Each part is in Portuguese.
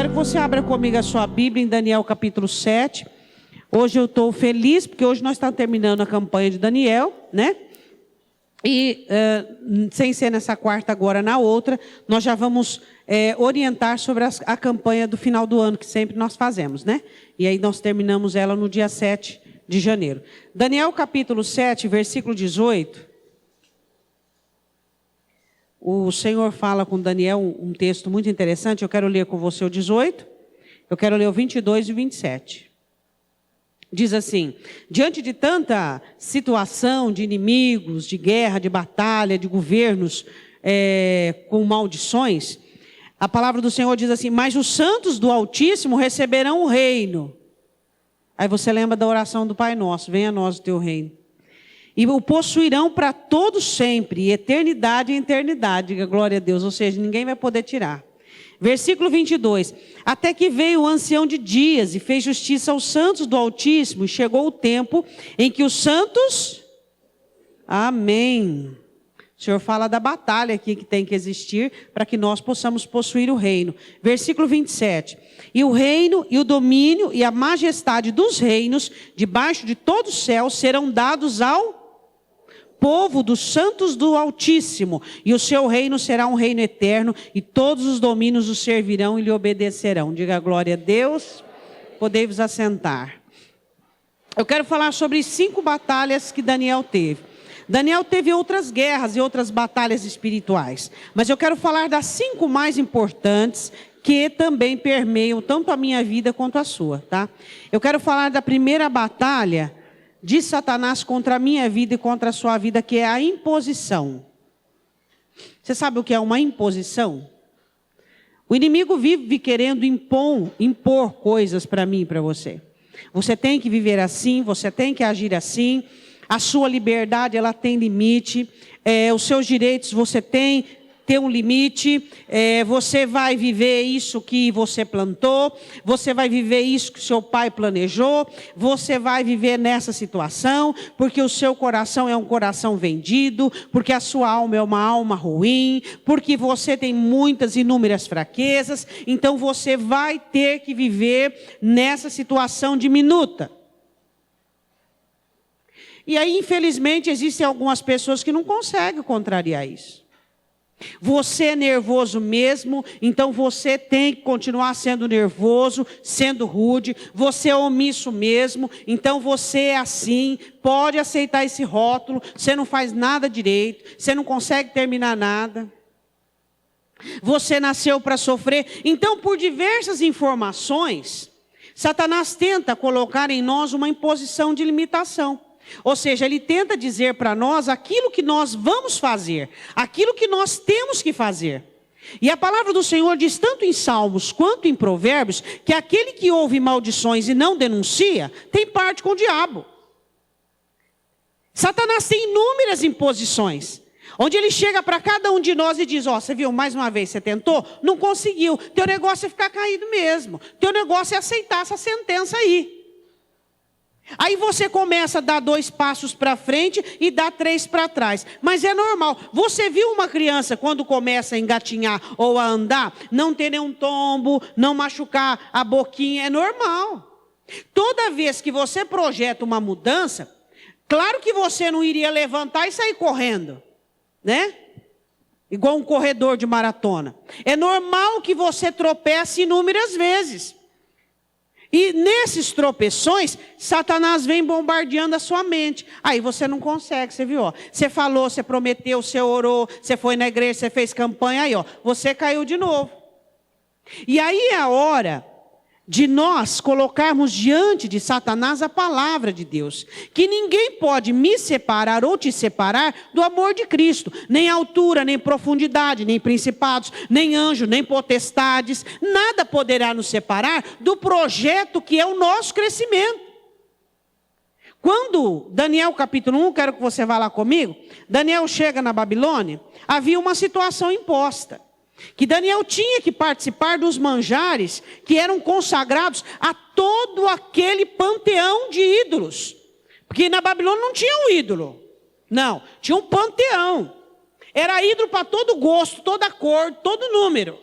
quero que você abra comigo a sua Bíblia em Daniel capítulo 7. Hoje eu estou feliz, porque hoje nós estamos terminando a campanha de Daniel, né? E, sem ser nessa quarta, agora na outra, nós já vamos orientar sobre a campanha do final do ano, que sempre nós fazemos, né? E aí nós terminamos ela no dia 7 de janeiro. Daniel capítulo 7, versículo 18. O Senhor fala com Daniel um texto muito interessante. Eu quero ler com você o 18. Eu quero ler o 22 e 27. Diz assim: diante de tanta situação de inimigos, de guerra, de batalha, de governos com maldições, a palavra do Senhor diz assim: mas os santos do Altíssimo receberão o reino. Aí você lembra da oração do Pai Nosso: venha a nós o teu reino. E o possuirão para todos sempre, eternidade em eternidade. Diga glória a Deus, ou seja, ninguém vai poder tirar. Versículo 22. Até que veio o ancião de dias e fez justiça aos santos do Altíssimo, e chegou o tempo em que os santos... Amém. O Senhor fala da batalha aqui que tem que existir para que nós possamos possuir o reino. Versículo 27. E o reino e o domínio e a majestade dos reinos, debaixo de todo o céu, serão dados ao povo dos santos do Altíssimo, e o seu reino será um reino eterno, e todos os domínios o servirão e lhe obedecerão. Diga glória a Deus. Podei-vos assentar. Eu quero falar sobre 5 batalhas que Daniel teve. Daniel teve outras guerras e outras batalhas espirituais, mas eu quero falar das 5 mais importantes que também permeiam tanto a minha vida quanto a sua, tá? Eu quero falar da primeira batalha de Satanás contra a minha vida e contra a sua vida, que é a imposição. Você sabe o que é uma imposição? O inimigo vive querendo impor coisas para mim e para você. Você tem que viver assim, você tem que agir assim. A sua liberdade, ela tem limite. Os seus direitos, você tem um limite. Você vai viver isso que você plantou. Você vai viver isso que seu pai planejou. Você vai viver nessa situação, porque o seu coração é um coração vendido, porque a sua alma é uma alma ruim, porque você tem muitas, inúmeras fraquezas. Então você vai ter que viver nessa situação diminuta. E aí, infelizmente, existem algumas pessoas que não conseguem contrariar isso. Você é nervoso mesmo, então você tem que continuar sendo nervoso, sendo rude. Você é omisso mesmo, então você é assim. Pode aceitar esse rótulo, você não faz nada direito, você não consegue terminar nada. Você nasceu para sofrer. Então, por diversas informações, Satanás tenta colocar em nós uma imposição de limitação. Ou seja, ele tenta dizer para nós aquilo que nós vamos fazer, aquilo que nós temos que fazer. E a palavra do Senhor diz tanto em Salmos quanto em Provérbios, que aquele que ouve maldições e não denuncia, tem parte com o diabo. Satanás tem inúmeras imposições, onde ele chega para cada um de nós e diz: ó, você viu, mais uma vez você tentou, não conseguiu, teu negócio é ficar caído mesmo, teu negócio é aceitar essa sentença aí. Aí você começa a dar 2 passos para frente e dá 3 para trás. Mas é normal. Você viu uma criança quando começa a engatinhar ou a andar, não ter nenhum tombo, não machucar a boquinha, é normal. Toda vez que você projeta uma mudança, claro que você não iria levantar e sair correndo, né? Igual um corredor de maratona. É normal que você tropece inúmeras vezes. E nesses tropeções, Satanás vem bombardeando a sua mente. Aí você não consegue, você viu? Ó. Você falou, você prometeu, você orou, você foi na igreja, você fez campanha, aí ó, você caiu de novo. E aí é a hora de nós colocarmos diante de Satanás a palavra de Deus. Que ninguém pode me separar ou te separar do amor de Cristo. Nem altura, nem profundidade, nem principados, nem anjo, nem potestades. Nada poderá nos separar do projeto que é o nosso crescimento. Quando Daniel capítulo 1, quero que você vá lá comigo. Daniel chega na Babilônia, havia uma situação imposta. Que Daniel tinha que participar dos manjares que eram consagrados a todo aquele panteão de ídolos. Porque na Babilônia não tinha um ídolo. Não, tinha um panteão. Era ídolo para todo gosto, toda cor, todo número.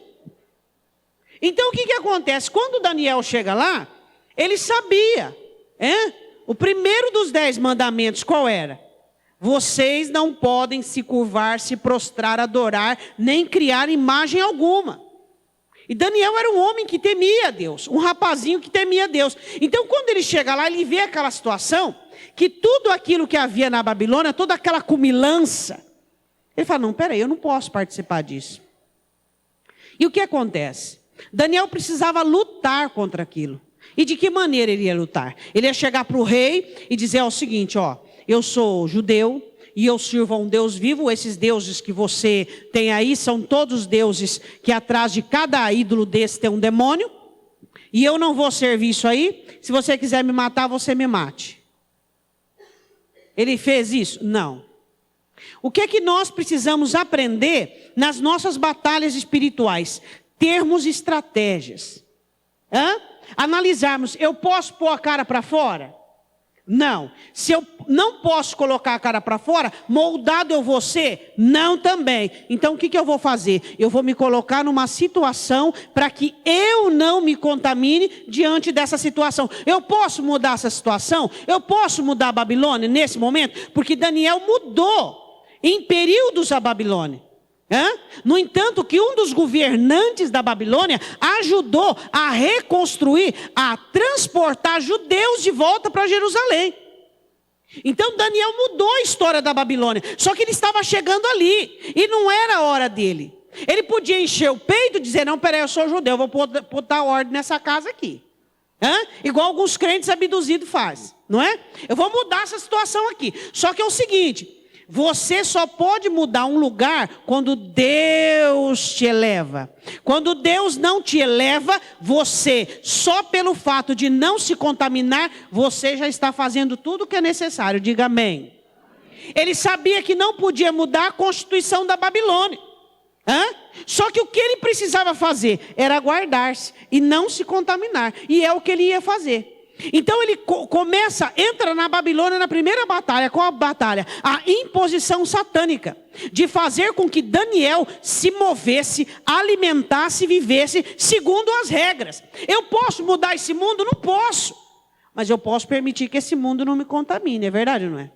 Então o que acontece? Quando Daniel chega lá, ele sabia. O primeiro dos 10 mandamentos qual era? Vocês não podem se curvar, se prostrar, adorar, nem criar imagem alguma. E Daniel era um homem que temia a Deus, um rapazinho que temia a Deus. Então quando ele chega lá, ele vê aquela situação, que tudo aquilo que havia na Babilônia, toda aquela cumilança, ele fala, não, peraí, eu não posso participar disso. E o que acontece? Daniel precisava lutar contra aquilo. E de que maneira ele ia lutar? Ele ia chegar para o rei e dizer o seguinte, eu sou judeu e eu sirvo a um Deus vivo. Esses deuses que você tem aí são todos deuses que atrás de cada ídolo desse tem um demônio. E eu não vou servir isso aí. Se você quiser me matar, você me mate. Ele fez isso? Não. O que é que nós precisamos aprender nas nossas batalhas espirituais? Termos estratégias. Analisarmos, eu posso pôr a cara para fora? Não. Se eu não posso colocar a cara para fora, moldado eu vou ser? Não também. Então o que eu vou fazer? Eu vou me colocar numa situação para que eu não me contamine diante dessa situação. Eu posso mudar essa situação? Eu posso mudar a Babilônia nesse momento? Porque Daniel mudou em períodos a Babilônia. No entanto, que um dos governantes da Babilônia ajudou a reconstruir, a transportar judeus de volta para Jerusalém. Então Daniel mudou a história da Babilônia, só que ele estava chegando ali, e não era a hora dele. Ele podia encher o peito e dizer, não, peraí, eu sou judeu, eu vou botar ordem nessa casa aqui. Igual alguns crentes abduzidos fazem, não é? Eu vou mudar essa situação aqui. Só que é o seguinte, você só pode mudar um lugar quando Deus te eleva. Quando Deus não te eleva, você, só pelo fato de não se contaminar, você já está fazendo tudo o que é necessário. Diga amém. Ele sabia que não podia mudar a constituição da Babilônia. Só que o que ele precisava fazer era guardar-se e não se contaminar. E é o que ele ia fazer. Então ele entra na Babilônia na primeira batalha. Qual a batalha? A imposição satânica. De fazer com que Daniel se movesse, alimentasse e vivesse segundo as regras. Eu posso mudar esse mundo? Não posso. Mas eu posso permitir que esse mundo não me contamine. É verdade ou não é?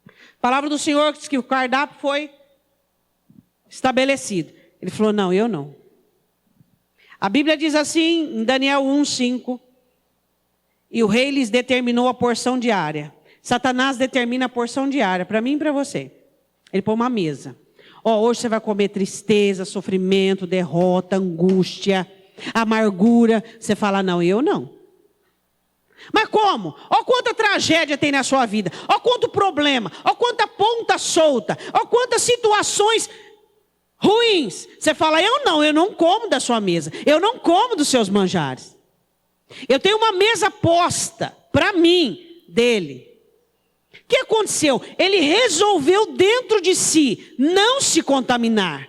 A palavra do Senhor diz que o cardápio foi estabelecido. Ele falou, não, eu não. A Bíblia diz assim, em Daniel 1:5. E o rei lhes determinou a porção diária. Satanás determina a porção diária, para mim e para você. Ele põe uma mesa. Hoje você vai comer tristeza, sofrimento, derrota, angústia, amargura. Você fala, não, eu não. Mas como? Quanta tragédia tem na sua vida. Quanto problema. Quanta ponta solta. Quantas situações ruins. Você fala, eu não como da sua mesa. Eu não como dos seus manjares. Eu tenho uma mesa posta para mim, dele. O que aconteceu? Ele resolveu dentro de si não se contaminar.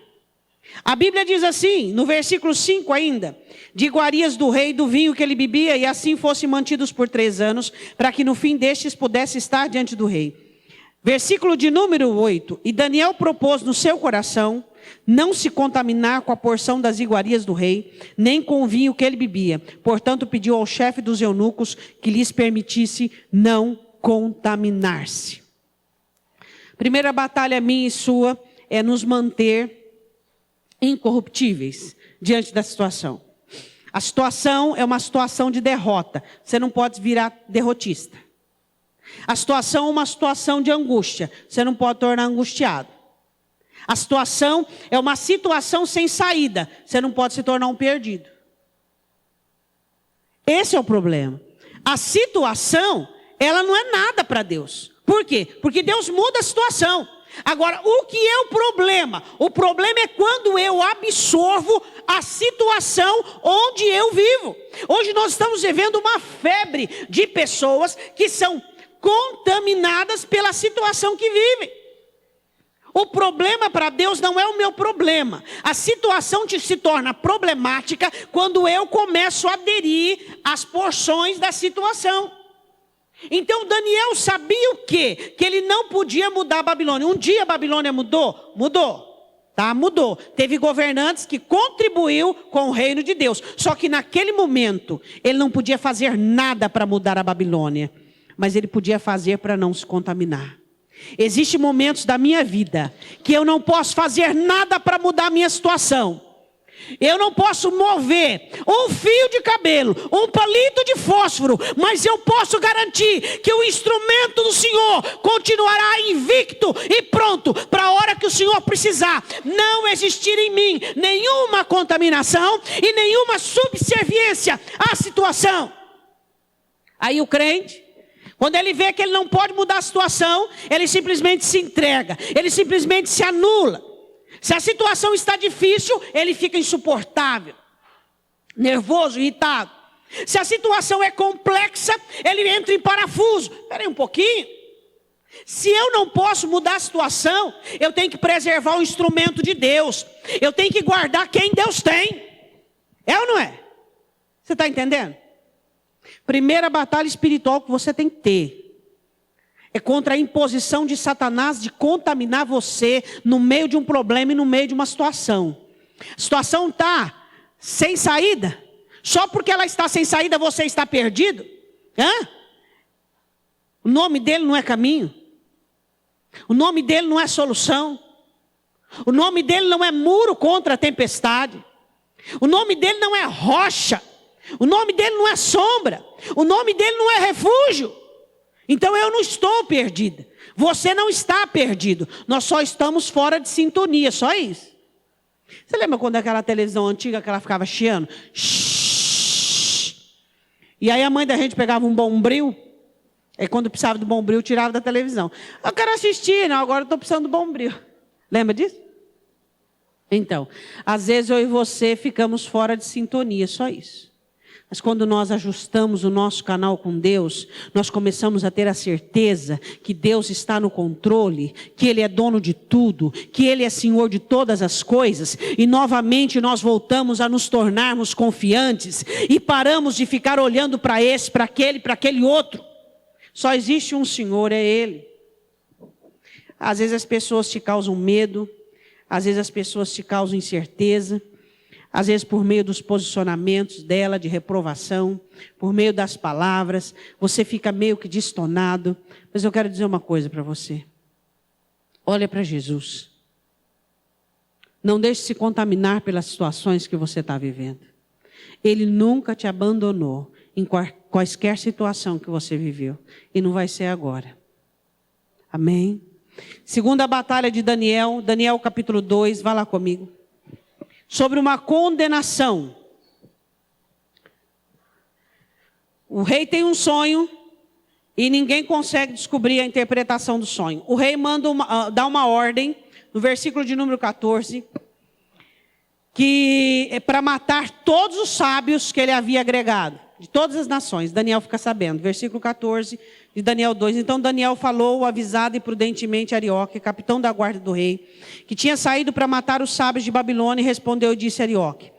A Bíblia diz assim, no versículo 5 ainda, de iguarias do rei, do vinho que ele bebia, e assim fossem mantidos por 3 anos, para que no fim destes pudesse estar diante do rei. Versículo de número 8, e Daniel propôs no seu coração não se contaminar com a porção das iguarias do rei, nem com o vinho que ele bebia. Portanto, pediu ao chefe dos eunucos que lhes permitisse não contaminar-se. Primeira batalha minha e sua é nos manter incorruptíveis diante da situação. A situação é uma situação de derrota. Você não pode virar derrotista. A situação é uma situação de angústia. Você não pode tornar angustiado. A situação é uma situação sem saída. Você não pode se tornar um perdido. Esse é o problema. A situação, ela não é nada para Deus. Por quê? Porque Deus muda a situação. Agora, o que é o problema? O problema é quando eu absorvo a situação onde eu vivo. Hoje nós estamos vivendo uma febre de pessoas que são contaminadas pela situação que vivem. O problema para Deus não é o meu problema. A situação se torna problemática quando eu começo a aderir às porções da situação. Então Daniel sabia o quê? Que ele não podia mudar a Babilônia. Um dia a Babilônia mudou? Mudou. Tá? Mudou. Teve governantes que contribuiu com o reino de Deus. Só que naquele momento, ele não podia fazer nada para mudar a Babilônia. Mas ele podia fazer para não se contaminar. Existem momentos da minha vida que eu não posso fazer nada para mudar a minha situação. Eu não posso mover um fio de cabelo, um palito de fósforo, mas eu posso garantir que o instrumento do Senhor continuará invicto e pronto para a hora que o Senhor precisar. Não existir em mim nenhuma contaminação e nenhuma subserviência à situação. Aí o crente, quando ele vê que ele não pode mudar a situação, ele simplesmente se entrega, ele simplesmente se anula. Se a situação está difícil, ele fica insuportável, nervoso, irritado. Se a situação é complexa, ele entra em parafuso. Espera aí um pouquinho. Se eu não posso mudar a situação, eu tenho que preservar o instrumento de Deus. Eu tenho que guardar quem Deus tem. É ou não é? Você está entendendo? Primeira batalha espiritual que você tem que ter é contra a imposição de Satanás de contaminar você no meio de um problema e no meio de uma situação. A situação está sem saída. Só porque ela está sem saída você está perdido? Hã? O nome dele não é caminho. O nome dele não é solução. O nome dele não é muro contra a tempestade. O nome dele não é rocha. O nome dele não é sombra. O nome dele não é refúgio. Então eu não estou perdida. Você não está perdido. Nós só estamos fora de sintonia, só isso. Você lembra quando aquela televisão antiga que ela ficava chiando? E aí a mãe da gente pegava um bombril. E quando precisava do bombril, tirava da televisão. Eu quero assistir, não, agora eu estou precisando do bombril. Lembra disso? Então, às vezes eu e você ficamos fora de sintonia, só isso. Mas quando nós ajustamos o nosso canal com Deus, nós começamos a ter a certeza que Deus está no controle, que Ele é dono de tudo, que Ele é Senhor de todas as coisas, e novamente nós voltamos a nos tornarmos confiantes, e paramos de ficar olhando para esse, para aquele outro. Só existe um Senhor, é Ele. Às vezes as pessoas te causam medo, às vezes as pessoas te causam incerteza, às vezes por meio dos posicionamentos dela de reprovação, por meio das palavras, você fica meio que destonado. Mas eu quero dizer uma coisa para você. Olha para Jesus. Não deixe se contaminar pelas situações que você está vivendo. Ele nunca te abandonou em quaisquer situação que você viveu. E não vai ser agora. Amém? Segunda batalha de Daniel, Daniel capítulo 2, vá lá comigo. Sobre uma condenação. O rei tem um sonho e ninguém consegue descobrir a interpretação do sonho. O rei dá uma ordem, no versículo de número 14, que é para matar todos os sábios que ele havia agregado, de todas as nações. Daniel fica sabendo, versículo 14 de Daniel 2. Então Daniel falou avisado e prudentemente a Arioque, capitão da guarda do rei, que tinha saído para matar os sábios de Babilônia, e respondeu e disse a Arioque,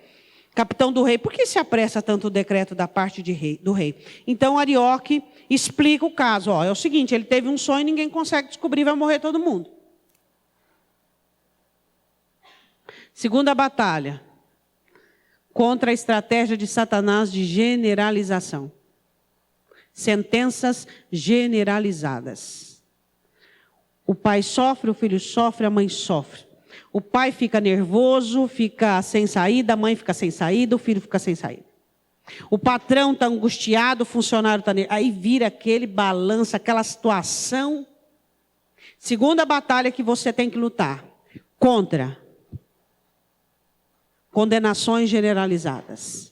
capitão do rei, por que se apressa tanto o decreto da parte do rei? Então Arioque explica o caso. É o seguinte, ele teve um sonho e ninguém consegue descobrir, vai morrer todo mundo. Segunda batalha, contra a estratégia de Satanás de generalização. Sentenças generalizadas. O pai sofre, o filho sofre, a mãe sofre. O pai fica nervoso, fica sem saída, a mãe fica sem saída, o filho fica sem saída. O patrão está angustiado, o funcionário está nervoso. Aí vira aquele balanço, aquela situação. Segunda batalha que você tem que lutar. Contra condenações generalizadas.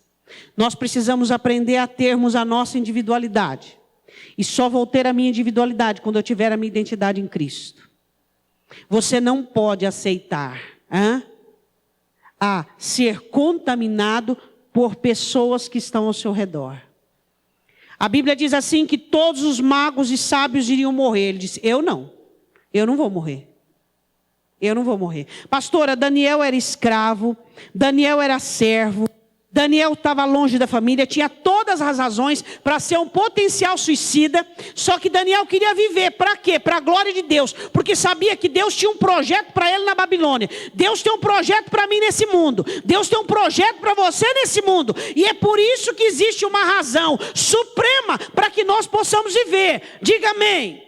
Nós precisamos aprender a termos a nossa individualidade. E só vou ter a minha individualidade quando eu tiver a minha identidade em Cristo. Você não pode aceitar a ser contaminado por pessoas que estão ao seu redor. A Bíblia diz assim que todos os magos e sábios iriam morrer. Ele disse, eu não vou morrer. Eu não vou morrer. Pastora, Daniel era escravo, Daniel era servo, Daniel estava longe da família, tinha todas as razões para ser um potencial suicida, só que Daniel queria viver, para quê? Para a glória de Deus, porque sabia que Deus tinha um projeto para ele na Babilônia. Deus tem um projeto para mim nesse mundo, Deus tem um projeto para você nesse mundo, e é por isso que existe uma razão suprema para que nós possamos viver. Diga amém.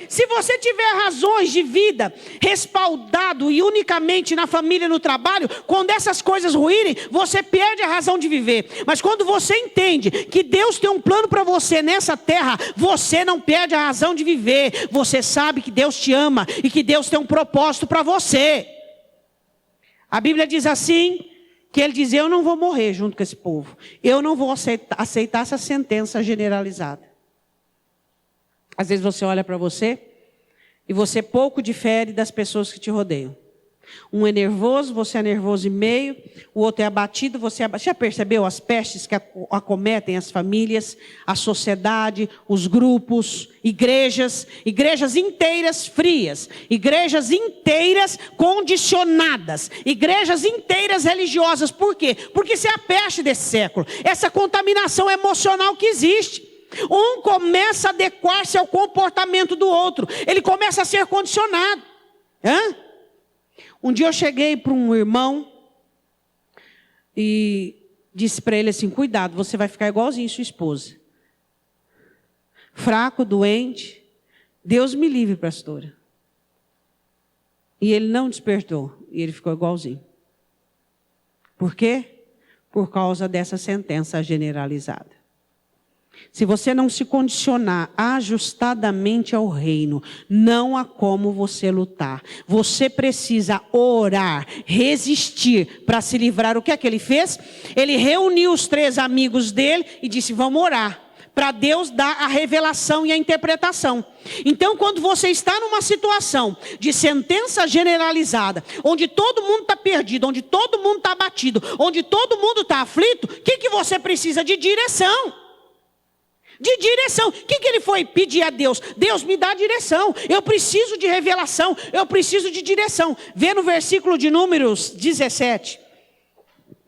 Se você tiver razões de vida respaldado e unicamente na família e no trabalho, quando essas coisas ruírem, você perde a razão de viver. Mas quando você entende que Deus tem um plano para você nessa terra, você não perde a razão de viver. Você sabe que Deus te ama e que Deus tem um propósito para você. A Bíblia diz assim, que ele diz: eu não vou morrer junto com esse povo. Eu não vou aceitar essa sentença generalizada. Às vezes você olha para você e você pouco difere das pessoas que te rodeiam. Um é nervoso, você é nervoso e meio. O outro é abatido, você é abatido. Já percebeu as pestes que acometem as famílias, a sociedade, os grupos, igrejas inteiras frias, igrejas inteiras condicionadas, igrejas inteiras religiosas. Por quê? Porque isso é a peste desse século, essa contaminação emocional que existe. Um começa a adequar-se ao comportamento do outro. Ele começa a ser condicionado. Um dia eu cheguei para um irmão e disse para ele assim: cuidado, você vai ficar igualzinho sua esposa. Fraco, doente. Deus me livre, pastora. E ele não despertou. E ele ficou igualzinho. Por quê? Por causa dessa sentença generalizada. Se você não se condicionar ajustadamente ao reino, não há como você lutar. Você precisa orar, resistir para se livrar. O que é que ele fez? Ele reuniu os 3 amigos dele e disse: vamos orar, para Deus dar a revelação e a interpretação. Então, quando você está numa situação de sentença generalizada, onde todo mundo está perdido, onde todo mundo está abatido, onde todo mundo está aflito, o que você precisa? De direção. De direção. O que ele foi pedir a Deus? Deus, me dá direção. Eu preciso de revelação. Eu preciso de direção. Vê no versículo de Números 17.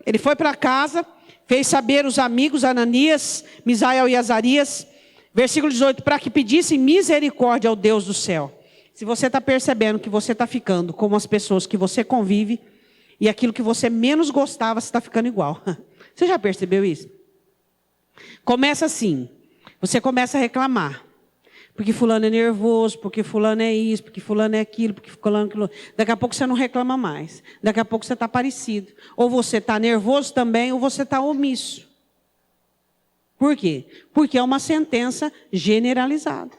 Ele foi para casa, fez saber os amigos Ananias, Misael e Azarias. Versículo 18. Para que pedissem misericórdia ao Deus do céu. Se você está percebendo que você está ficando como as pessoas que você convive, e aquilo que você menos gostava, você está ficando igual. Você já percebeu isso? Começa assim. Você começa a reclamar, porque fulano é nervoso, porque fulano é isso, porque fulano é aquilo, porque fulano é aquilo. Daqui a pouco você não reclama mais, daqui a pouco você está parecido. Ou você está nervoso também, ou você está omisso. Por quê? Porque é uma sentença generalizada.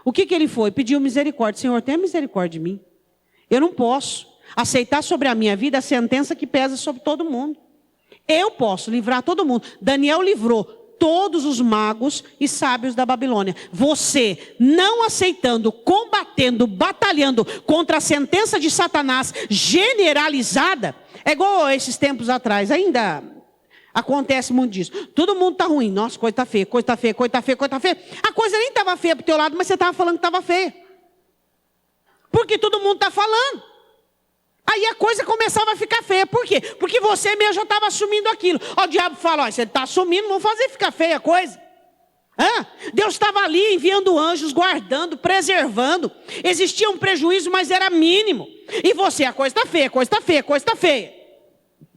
O que ele foi? Pediu misericórdia. Senhor, tenha misericórdia de mim. Eu não posso aceitar sobre a minha vida a sentença que pesa sobre todo mundo. Eu posso livrar todo mundo. Daniel livrou todos os magos e sábios da Babilônia. Você não aceitando, combatendo, batalhando contra a sentença de Satanás generalizada, é igual a esses tempos atrás, ainda acontece muito disso. Todo mundo está ruim, nossa, coisa está feia, coisa está feia, coisa está feia, coisa está feia. A coisa nem estava feia para o teu lado, mas você estava falando que estava feia. Porque todo mundo está falando. Aí a coisa começava a ficar feia. Por quê? Porque você mesmo já estava assumindo aquilo. Ó, o diabo fala: ó, você está assumindo, vamos fazer ficar feia a coisa. Deus estava ali enviando anjos, guardando, preservando. Existia um prejuízo, mas era mínimo. E você, a coisa está feia, a coisa está feia, a coisa está feia.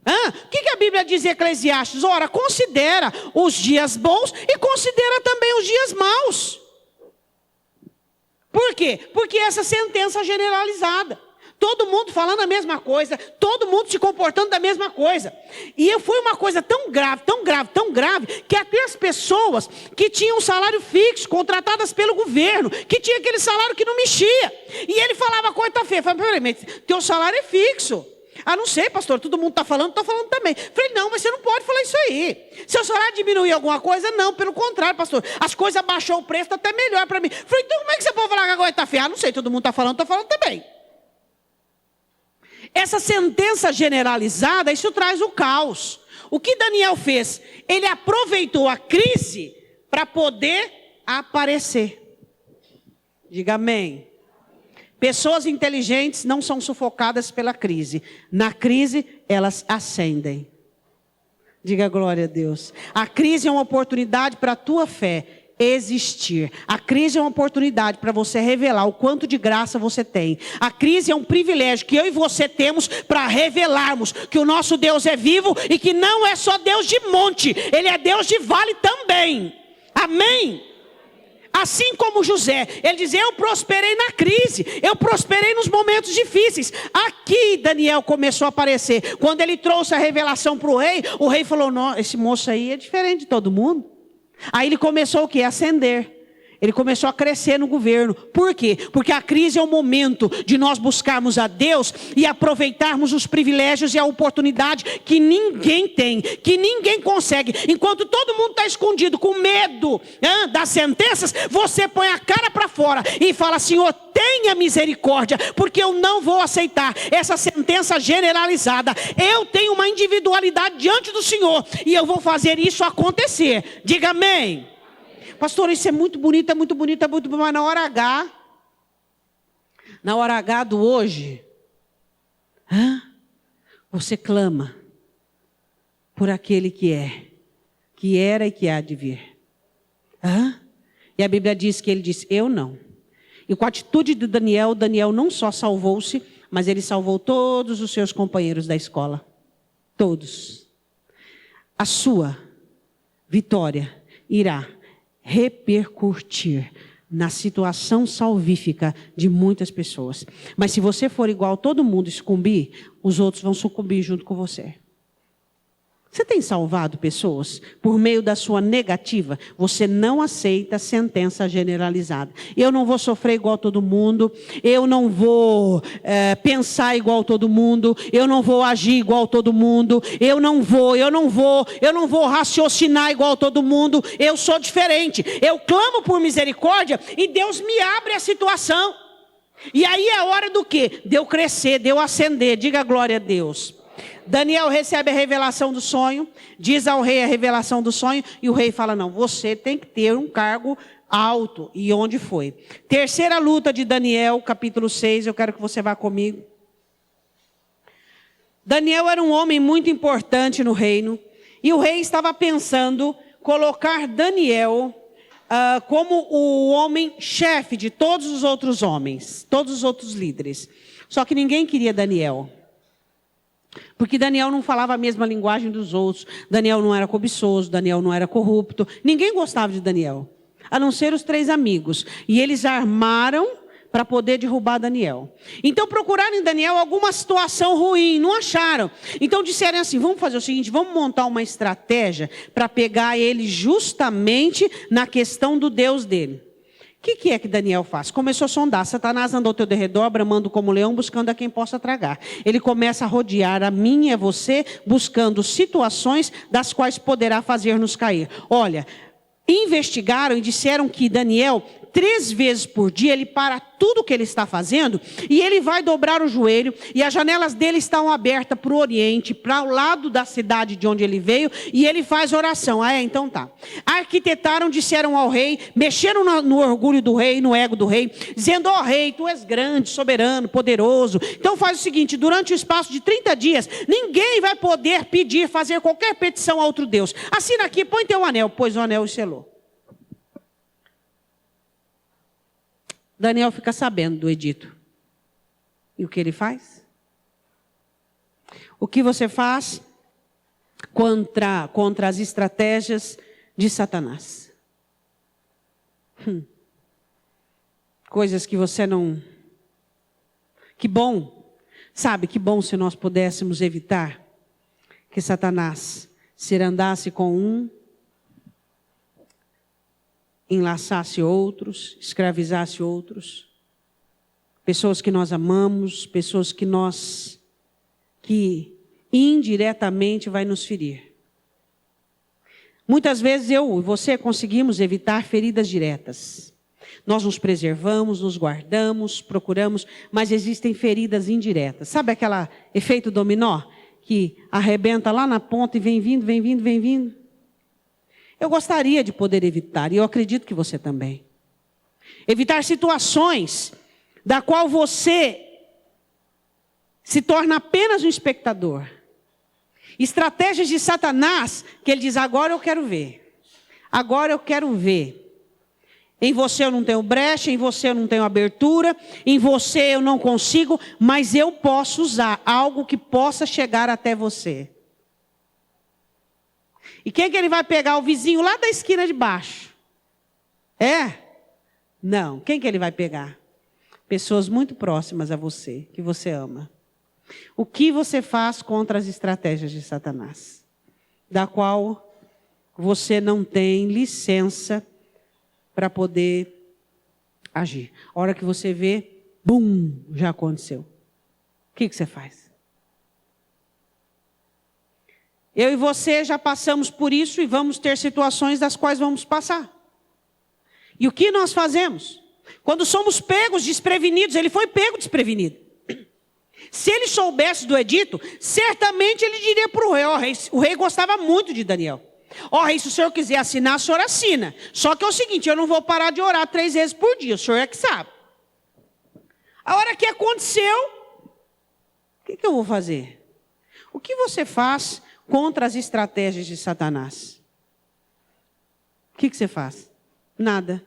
O que a Bíblia diz em Eclesiastes? Ora, considera os dias bons e considera também os dias maus. Por quê? Porque essa sentença generalizada. Todo mundo falando a mesma coisa, todo mundo se comportando da mesma coisa. E foi uma coisa tão grave, tão grave, tão grave, que até as pessoas que tinham um salário fixo, contratadas pelo governo, que tinha aquele salário que não mexia. E ele falava: a coisa está feia. Eu falei: peraí, mas teu salário é fixo. Ah, não sei, pastor, todo mundo está falando também. Eu falei: não, mas você não pode falar isso aí. Seu salário diminuiu alguma coisa? Não, pelo contrário, pastor. As coisas abaixou o preço, está até melhor para mim. Eu falei: então como é que você pode falar que a coisa está feia? Ah, não sei, todo mundo está falando também. Essa sentença generalizada, isso traz o caos. O que Daniel fez? Ele aproveitou a crise para poder aparecer. Diga amém. Pessoas inteligentes não são sufocadas pela crise. Na crise, elas ascendem. Diga glória a Deus. A crise é uma oportunidade para a tua fé existir. A crise é uma oportunidade para você revelar o quanto de graça você tem. A crise é um privilégio que eu e você temos para revelarmos que o nosso Deus é vivo e que não é só Deus de monte, Ele é Deus de vale também. Amém? Assim como José, ele diz, eu prosperei na crise, eu prosperei nos momentos difíceis. Aqui Daniel começou a aparecer. Quando ele trouxe a revelação para o rei falou, não, esse moço aí é diferente de todo mundo. Aí ele começou o quê? A ascender. Ele começou a crescer no governo. Por quê? Porque a crise é o momento de nós buscarmos a Deus e aproveitarmos os privilégios e a oportunidade que ninguém tem, que ninguém consegue. Enquanto todo mundo está escondido com medo das sentenças, você põe a cara para fora e fala, Senhor, tenha misericórdia, porque eu não vou aceitar essa sentença generalizada. Eu tenho uma individualidade diante do Senhor e eu vou fazer isso acontecer. Diga amém. Pastor, isso é muito bonito, é muito bonito, é muito bonito, mas na hora H do hoje, você clama por aquele que era e que há de vir. E a Bíblia diz que ele disse, eu não. E com a atitude de Daniel não só salvou-se, mas ele salvou todos os seus companheiros da escola. Todos. A sua vitória irá repercutir na situação salvífica de muitas pessoas. Mas se você for igual todo mundo e sucumbir, os outros vão sucumbir junto com você. Você tem salvado pessoas por meio da sua negativa? Você não aceita sentença generalizada. Eu não vou sofrer igual todo mundo. Eu não vou pensar igual todo mundo. Eu não vou agir igual todo mundo. Eu não vou raciocinar igual todo mundo. Eu sou diferente. Eu clamo por misericórdia e Deus me abre a situação. E aí é a hora do quê? De eu crescer, de eu ascender. Diga glória a Deus. Daniel recebe a revelação do sonho, diz ao rei a revelação do sonho, e o rei fala, não, você tem que ter um cargo alto. E onde foi? Terceira luta de Daniel, capítulo 6, eu quero que você vá comigo. Daniel era um homem muito importante no reino, e o rei estava pensando colocar Daniel como o homem chefe de todos os outros homens, todos os outros líderes. Só que ninguém queria Daniel. Porque Daniel não falava a mesma linguagem dos outros. Daniel não era cobiçoso, Daniel não era corrupto. Ninguém gostava de Daniel, a não ser os 3 amigos. E eles armaram para poder derrubar Daniel. Então procuraram em Daniel alguma situação ruim, não acharam. Então disseram assim, vamos fazer o seguinte, vamos montar uma estratégia para pegar ele justamente na questão do Deus dele. O que é que Daniel faz? Começou a sondar. Satanás andou ao teu derredor, bramando como leão, buscando a quem possa tragar. Ele começa a rodear a mim e a você, buscando situações das quais poderá fazer-nos cair. Olha, investigaram e disseram que Daniel, 3 vezes por dia, ele para tudo o que ele está fazendo e ele vai dobrar o joelho e as janelas dele estão abertas para o oriente, para o lado da cidade de onde ele veio e ele faz oração. Então tá. Arquitetaram, disseram ao rei, mexeram no orgulho do rei, no ego do rei, dizendo, ó rei, tu és grande, soberano, poderoso. Então faz o seguinte, durante o espaço de 30 dias, ninguém vai poder pedir, fazer qualquer petição a outro Deus. Assina aqui, põe teu anel, pôs o anel e selou. Daniel fica sabendo do edito. E o que ele faz? O que você faz contra as estratégias de Satanás? Coisas que você não... Que bom, sabe, que bom se nós pudéssemos evitar que Satanás se andasse com um, enlaçasse outros, escravizasse outros, pessoas que nós amamos, pessoas que indiretamente vai nos ferir. Muitas vezes eu e você conseguimos evitar feridas diretas. Nós nos preservamos, nos guardamos, procuramos, mas existem feridas indiretas. Sabe aquele efeito dominó? Que arrebenta lá na ponta e vem vindo, vem vindo, vem vindo? Eu gostaria de poder evitar, e eu acredito que você também. Evitar situações da qual você se torna apenas um espectador. Estratégias de Satanás, que ele diz, agora eu quero ver. Agora eu quero ver. Em você eu não tenho brecha, em você eu não tenho abertura, em você eu não consigo, mas eu posso usar algo que possa chegar até você. E quem que ele vai pegar? O vizinho lá da esquina de baixo. É? Não. Quem que ele vai pegar? Pessoas muito próximas a você, que você ama. O que você faz contra as estratégias de Satanás? Da qual você não tem licença para poder agir. A hora que você vê, bum, já aconteceu. O que você faz? Eu e você já passamos por isso e vamos ter situações das quais vamos passar. E o que nós fazemos? Quando somos pegos desprevenidos, ele foi pego desprevenido. Se ele soubesse do edito, certamente ele diria para o rei, o rei gostava muito de Daniel. Rei, se o senhor quiser assinar, o senhor assina. Só que é o seguinte, eu não vou parar de orar 3 vezes por dia, o senhor é que sabe. A hora que aconteceu, o que eu vou fazer? O que você faz contra as estratégias de Satanás? O que você faz? Nada.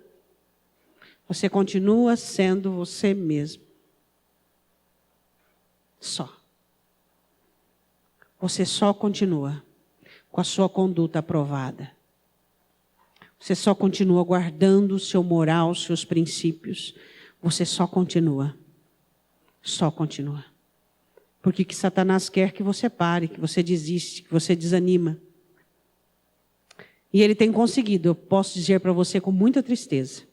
Você continua sendo você mesmo. Só. Você só continua com a sua conduta aprovada. Você só continua guardando o seu moral, os seus princípios. Você só continua. Só continua. Porque que Satanás quer que você pare, que você desiste, que você desanima. E ele tem conseguido, eu posso dizer para você com muita tristeza,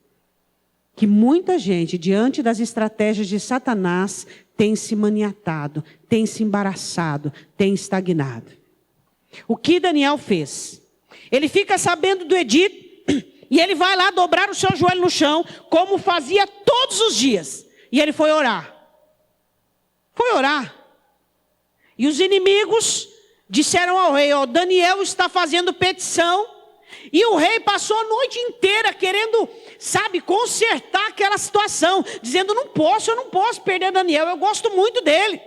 que muita gente, diante das estratégias de Satanás, tem se maniatado, tem se embaraçado, tem estagnado. O que Daniel fez? Ele fica sabendo do edito e ele vai lá dobrar o seu joelho no chão, como fazia todos os dias. E ele foi orar. Foi orar. E os inimigos disseram ao rei, Daniel está fazendo petição. E o rei passou a noite inteira querendo, consertar aquela situação. Dizendo, eu não posso perder Daniel, eu gosto muito dele.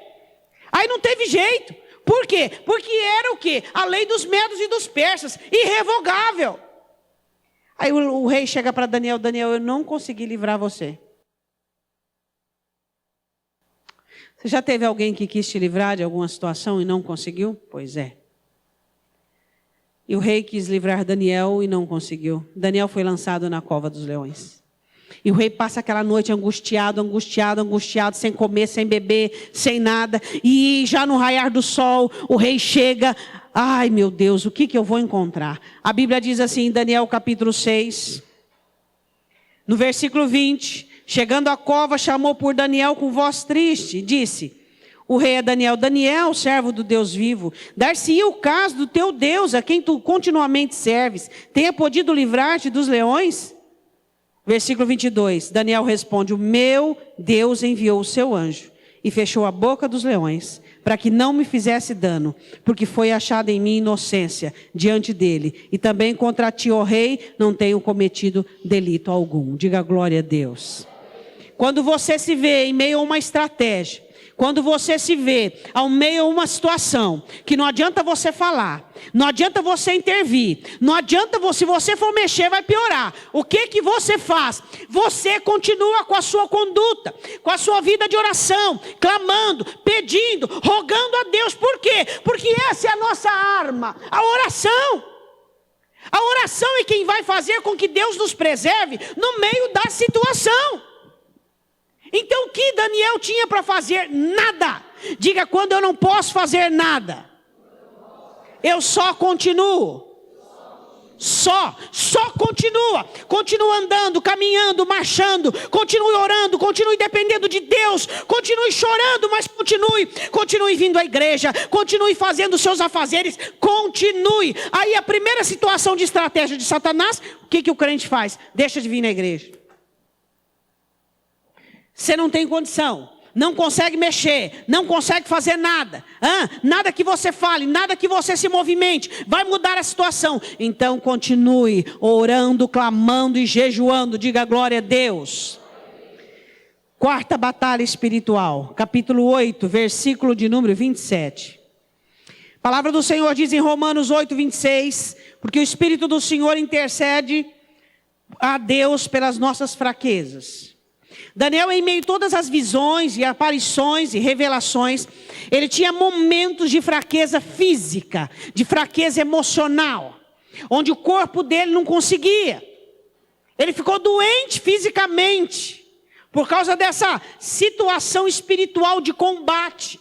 Aí não teve jeito. Por quê? Porque era o quê? A lei dos medos e dos persas, irrevogável. Aí o rei chega para Daniel, eu não consegui livrar você. Você já teve alguém que quis te livrar de alguma situação e não conseguiu? Pois é. E o rei quis livrar Daniel e não conseguiu. Daniel foi lançado na cova dos leões. E o rei passa aquela noite angustiado, sem comer, sem beber, sem nada. E já no raiar do sol, o rei chega. Ai, meu Deus, o que eu vou encontrar? A Bíblia diz assim, em Daniel capítulo 6, no versículo 20. Chegando à cova, chamou por Daniel com voz triste e disse... O rei é Daniel, servo do Deus vivo, dar-se-ia o caso do teu Deus, a quem tu continuamente serves, tenha podido livrar-te dos leões? Versículo 22, Daniel responde, o meu Deus enviou o seu anjo e fechou a boca dos leões, para que não me fizesse dano, porque foi achada em mim inocência diante dele, e também contra ti, ó rei, não tenho cometido delito algum. Diga glória a Deus. Quando você se vê em meio a uma estratégia, quando você se vê ao meio de uma situação que não adianta você falar, não adianta você intervir, não adianta se você for mexer vai piorar. O que você faz? Você continua com a sua conduta, com a sua vida de oração, clamando, pedindo, rogando a Deus. Por quê? Porque essa é a nossa arma, a oração. A oração é quem vai fazer com que Deus nos preserve no meio da situação. Então o que Daniel tinha para fazer? Nada. Diga, quando eu não posso fazer nada, eu só continuo. Só continua. Continue andando, caminhando, marchando. Continue orando, continue dependendo de Deus. Continue chorando, mas continue vindo à igreja. Continue fazendo os seus afazeres. Continue. Aí a primeira situação de estratégia de Satanás, o que o crente faz? Deixa de vir na igreja. Você não tem condição, não consegue mexer, não consegue fazer nada. Nada que você fale, nada que você se movimente, vai mudar a situação. Então continue orando, clamando e jejuando. Diga glória a Deus. Quarta batalha espiritual, capítulo 8, versículo de número 27. palavra do Senhor diz em Romanos 8, 26, porque o Espírito do Senhor intercede a Deus pelas nossas fraquezas. Daniel, em meio a todas as visões e aparições e revelações, ele tinha momentos de fraqueza física, de fraqueza emocional, onde o corpo dele não conseguia. Ele ficou doente fisicamente, por causa dessa situação espiritual de combate.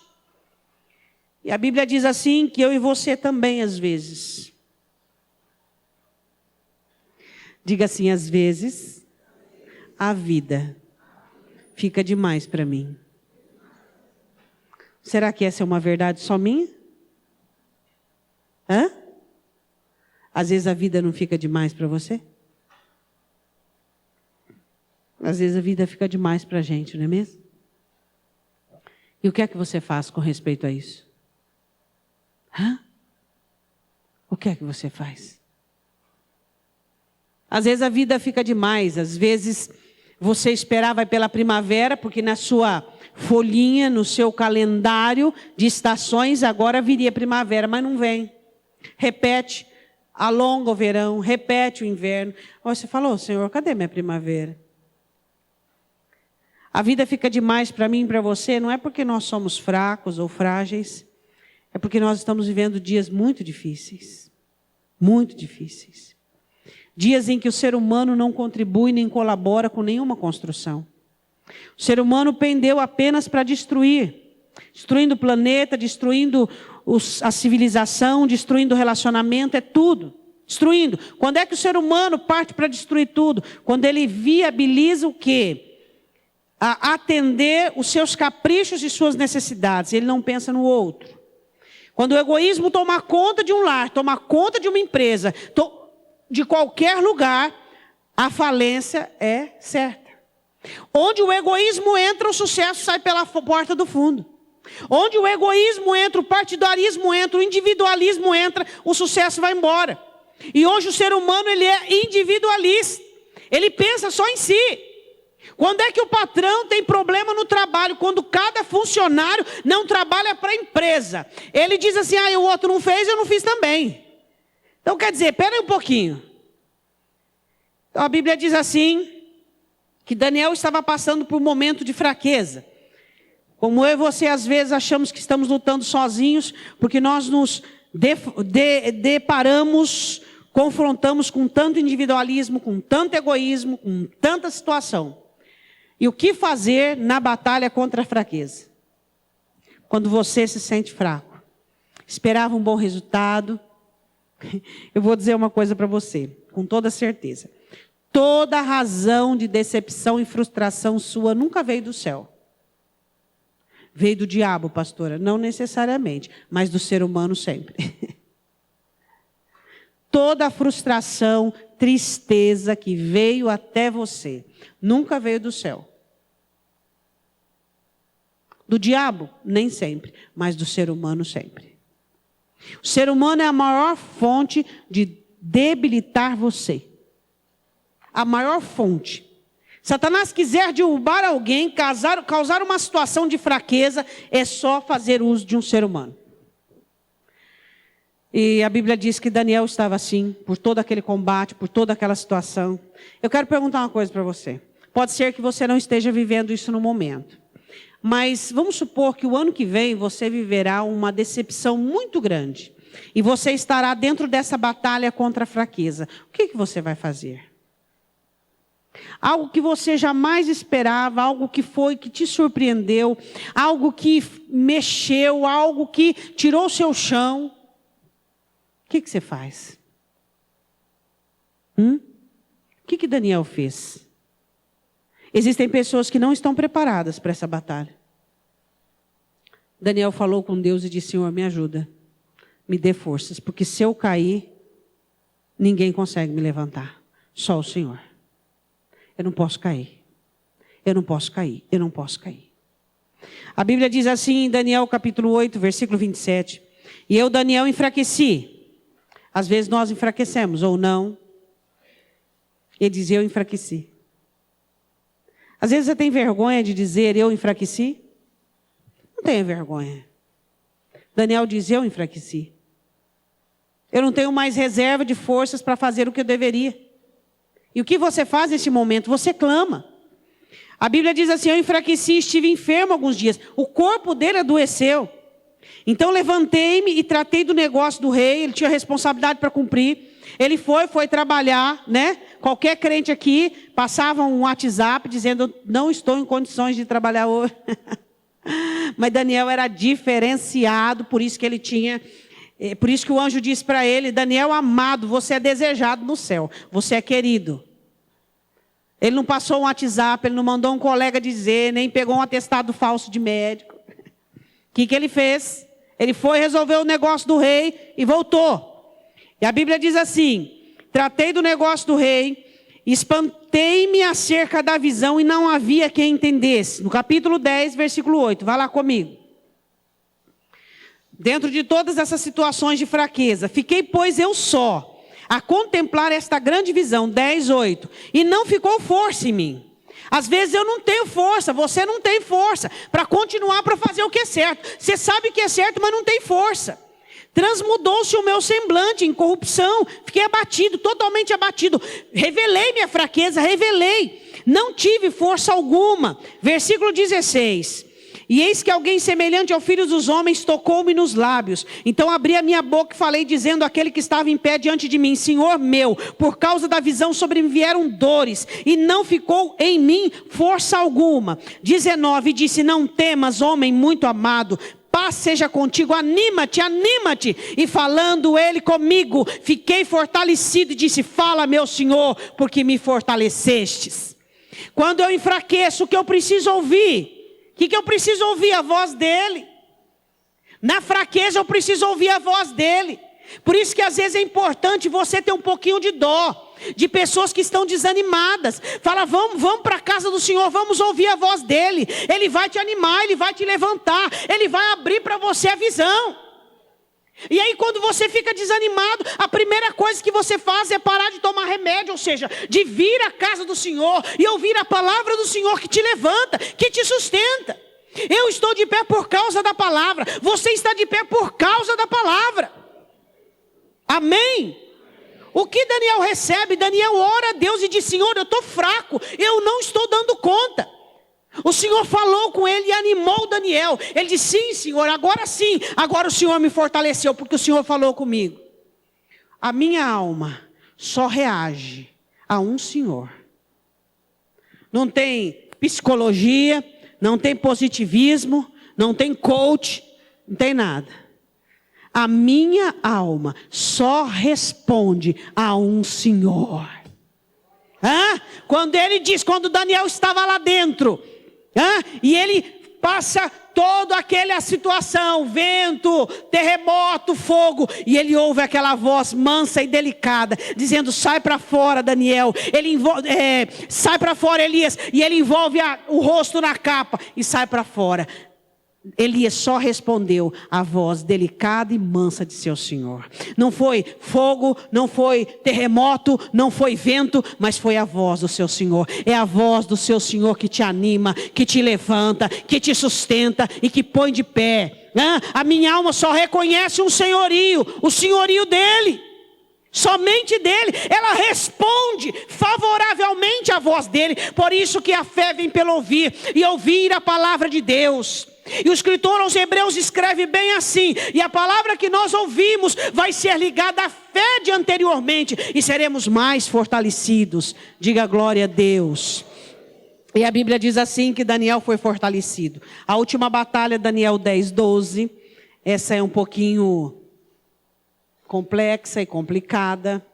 E a Bíblia diz assim, que eu e você também, às vezes. Diga assim, às vezes, a vida fica demais para mim. Será que essa é uma verdade só minha? Hã? Às vezes a vida não fica demais para você? Às vezes a vida fica demais para a gente, não é mesmo? E o que é que você faz com respeito a isso? Hã? O que é que você faz? Às vezes a vida fica demais, às vezes você esperava pela primavera, porque na sua folhinha, no seu calendário de estações, agora viria primavera, mas não vem. Repete, alonga o verão, repete o inverno. Você falou, Senhor, cadê minha primavera? A vida fica demais para mim e para você, não é porque nós somos fracos ou frágeis, é porque nós estamos vivendo dias muito difíceis. Muito difíceis. Dias em que o ser humano não contribui nem colabora com nenhuma construção. O ser humano pendeu apenas para destruir. Destruindo o planeta, destruindo a civilização, destruindo o relacionamento, é tudo. Destruindo. Quando é que o ser humano parte para destruir tudo? Quando ele viabiliza o quê? A atender os seus caprichos e suas necessidades. Ele não pensa no outro. Quando o egoísmo toma conta de um lar, toma conta de uma empresa, de qualquer lugar, a falência é certa. Onde o egoísmo entra, o sucesso sai pela porta do fundo. Onde o egoísmo entra, o partidarismo entra, o individualismo entra, o sucesso vai embora. E hoje o ser humano ele é individualista. Ele pensa só em si. Quando é que o patrão tem problema no trabalho? Quando cada funcionário não trabalha para a empresa. Ele diz assim, o outro não fez, eu não fiz também. Então quer dizer, espera aí um pouquinho. Então a Bíblia diz assim, que Daniel estava passando por um momento de fraqueza. Como eu e você às vezes achamos que estamos lutando sozinhos, porque nós nos deparamos, confrontamos com tanto individualismo, com tanto egoísmo, com tanta situação. E o que fazer na batalha contra a fraqueza? Quando você se sente fraco, esperava um bom resultado. Eu vou dizer uma coisa para você, com toda certeza. Toda razão de decepção e frustração sua nunca veio do céu. Veio do diabo, pastora? Não necessariamente, mas do ser humano sempre. Toda frustração, tristeza que veio até você, nunca veio do céu. Do diabo, nem sempre, mas do ser humano sempre. O ser humano é a maior fonte de debilitar você. A maior fonte. Satanás quiser derrubar alguém, causar uma situação de fraqueza, é só fazer uso de um ser humano. E a Bíblia diz que Daniel estava assim, por todo aquele combate, por toda aquela situação. Eu quero perguntar uma coisa para você. Pode ser que você não esteja vivendo isso no momento. Mas vamos supor que o ano que vem você viverá uma decepção muito grande. E você estará dentro dessa batalha contra a fraqueza. O que você vai fazer? Algo que você jamais esperava, algo que te surpreendeu, algo que mexeu, algo que tirou o seu chão. O que você faz? O que Daniel fez? Existem pessoas que não estão preparadas para essa batalha. Daniel falou com Deus e disse, Senhor, me ajuda. Me dê forças, porque se eu cair, ninguém consegue me levantar. Só o Senhor. Eu não posso cair. Eu não posso cair. Eu não posso cair. A Bíblia diz assim em Daniel capítulo 8, versículo 27. E eu, Daniel, enfraqueci. Às vezes nós enfraquecemos ou não. Ele diz, eu enfraqueci. Às vezes você tem vergonha de dizer, eu enfraqueci? Não tenha vergonha. Daniel diz, eu enfraqueci. Eu não tenho mais reserva de forças para fazer o que eu deveria. E o que você faz nesse momento? Você clama. A Bíblia diz assim, eu enfraqueci, estive enfermo alguns dias. O corpo dele adoeceu. Então levantei-me e tratei do negócio do rei. Ele tinha responsabilidade para cumprir. Ele foi trabalhar, né? Qualquer crente aqui passava um WhatsApp dizendo, não estou em condições de trabalhar hoje. Mas Daniel era diferenciado, por isso que ele tinha... Por isso que o anjo disse para ele, Daniel amado, você é desejado no céu. Você é querido. Ele não passou um WhatsApp, ele não mandou um colega dizer, nem pegou um atestado falso de médico. O que ele fez? Ele foi resolver o negócio do rei e voltou. E a Bíblia diz assim, tratei do negócio do rei, espantei-me acerca da visão e não havia quem entendesse. No capítulo 10, versículo 8, vai lá comigo. Dentro de todas essas situações de fraqueza, fiquei, pois, eu só, a contemplar esta grande visão, 10, 8, e não ficou força em mim. Às vezes eu não tenho força, você não tem força, para continuar para fazer o que é certo. Você sabe que é certo, mas não tem força. Transmudou-se o meu semblante em corrupção, fiquei abatido, totalmente abatido. Revelei minha fraqueza, revelei, não tive força alguma. Versículo 16. E eis que alguém semelhante ao filho dos homens tocou-me nos lábios. Então abri a minha boca e falei, dizendo àquele que estava em pé diante de mim, Senhor meu, por causa da visão sobrevieram dores, e não ficou em mim força alguma. 19, disse, não temas, homem muito amado, paz seja contigo, anima-te, anima-te. E falando ele comigo, fiquei fortalecido e disse, fala meu Senhor, porque me fortalecestes. Quando eu enfraqueço, o que eu preciso ouvir? O que eu preciso ouvir? A voz dele. Na fraqueza eu preciso ouvir a voz dele. Por isso que às vezes é importante você ter um pouquinho de dó de pessoas que estão desanimadas. Fala, vamos para a casa do Senhor, vamos ouvir a voz dele. Ele vai te animar, ele vai te levantar, ele vai abrir para você a visão. E aí quando você fica desanimado, a primeira coisa que você faz é parar de tomar remédio, ou seja, de vir à casa do Senhor e ouvir a palavra do Senhor que te levanta, que te sustenta. Eu estou de pé por causa da palavra, você está de pé por causa da palavra. Amém? O que Daniel recebe? Daniel ora a Deus e diz, Senhor, eu estou fraco, eu não estou dando conta. O Senhor falou com ele e animou Daniel. Ele disse, sim Senhor, sim, agora o Senhor me fortaleceu, porque o Senhor falou comigo. A minha alma só reage a um Senhor. Não tem psicologia, não tem positivismo, não tem coach, não tem nada. A minha alma só responde a um Senhor. Quando ele diz, quando Daniel estava lá dentro, e ele passa toda aquela situação, vento, terremoto, fogo, e ele ouve aquela voz mansa e delicada, dizendo, sai para fora Daniel, sai para fora Elias, e ele envolve o rosto na capa, e sai para fora. Elias só respondeu à voz delicada e mansa de seu Senhor. Não foi fogo, não foi terremoto, não foi vento, mas foi a voz do seu Senhor. É a voz do seu Senhor que te anima, que te levanta, que te sustenta e que põe de pé. A minha alma só reconhece um senhorio, o senhorio dele. Somente dele, ela responde favoravelmente à voz dele. Por isso que a fé vem pelo ouvir, e ouvir a palavra de Deus. E o escritor aos Hebreus escreve bem assim, e a palavra que nós ouvimos vai ser ligada à fé de anteriormente, e seremos mais fortalecidos. Diga glória a Deus. E a Bíblia diz assim que Daniel foi fortalecido. A última batalha, Daniel 10, 12, essa é um pouquinho complexa e complicada.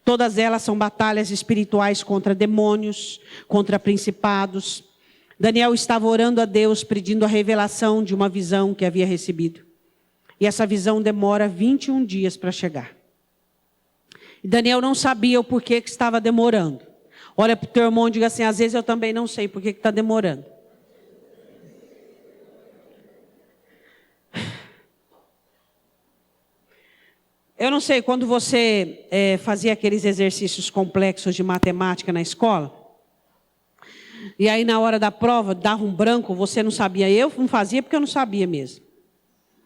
Todas elas são batalhas espirituais contra demônios, contra principados. Daniel estava orando a Deus, pedindo a revelação de uma visão que havia recebido. E essa visão demora 21 dias para chegar. E Daniel não sabia o porquê que estava demorando. Olha para o teu irmão e diga assim, às vezes eu também não sei por que está demorando. Eu não sei, quando você fazia aqueles exercícios complexos de matemática na escola, e aí na hora da prova dava um branco, você não sabia. Eu não fazia porque eu não sabia mesmo.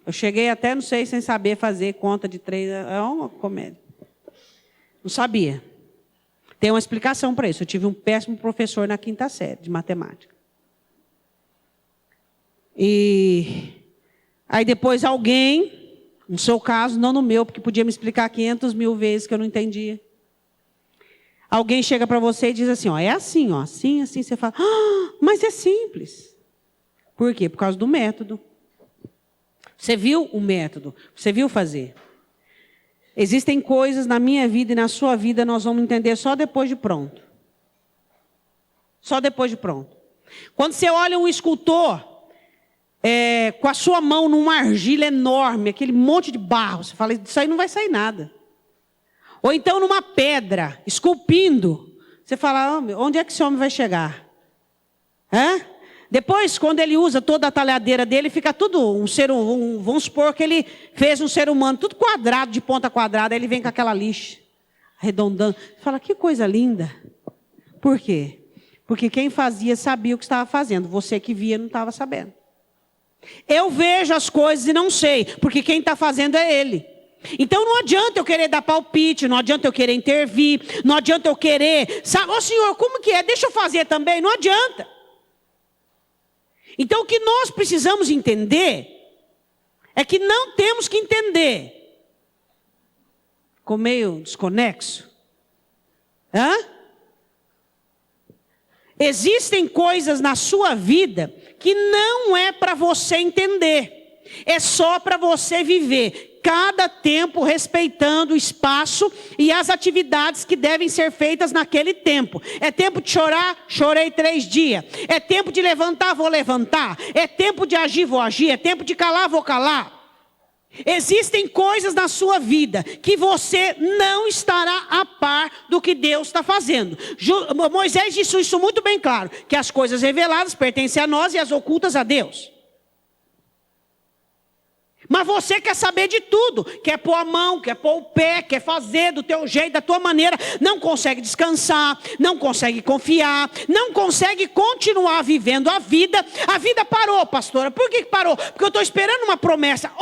Eu cheguei até, não sei, sem saber fazer conta de 3. É uma comédia. Não sabia. Tem uma explicação para isso. Eu tive um péssimo professor na 5ª série de matemática. E aí depois alguém, no seu caso, não no meu, porque podia me explicar 500 mil vezes que eu não entendia. Alguém chega para você e diz assim, ó, é assim, ó, assim, assim. Você fala, mas é simples. Por quê? Por causa do método. Você viu o método, você viu fazer. Existem coisas na minha vida e na sua vida, nós vamos entender só depois de pronto. Só depois de pronto. Quando você olha um escultor, com a sua mão numa argila enorme, aquele monte de barro, você fala, isso aí não vai sair nada. Ou então numa pedra, esculpindo, você fala, onde é que esse homem vai chegar? Depois, quando ele usa toda a talhadeira dele, fica tudo vamos supor que ele fez um ser humano, tudo quadrado, de ponta quadrada, aí ele vem com aquela lixa, arredondando. Você fala, que coisa linda. Por quê? Porque quem fazia sabia o que estava fazendo, você que via não estava sabendo. Eu vejo as coisas e não sei, porque quem está fazendo é ele. Então não adianta eu querer dar palpite, não adianta eu querer intervir, não adianta eu querer, sabe, ô senhor, como que é? Deixa eu fazer também, não adianta. Então o que nós precisamos entender é que não temos que entender. Ficou meio desconexo? Existem coisas na sua vida que não é para você entender. É só para você viver cada tempo respeitando o espaço e as atividades que devem ser feitas naquele tempo. É tempo de chorar? Chorei 3 dias. É tempo de levantar? Vou levantar. É tempo de agir? Vou agir. É tempo de calar? Vou calar. Existem coisas na sua vida que você não estará a par do que Deus está fazendo. Moisés disse isso muito bem claro, que as coisas reveladas pertencem a nós e as ocultas a Deus. Mas você quer saber de tudo, quer pôr a mão, quer pôr o pé, quer fazer do teu jeito, da tua maneira, não consegue descansar, não consegue confiar, não consegue continuar vivendo a vida parou, pastora. Por que parou? Porque eu estou esperando uma promessa.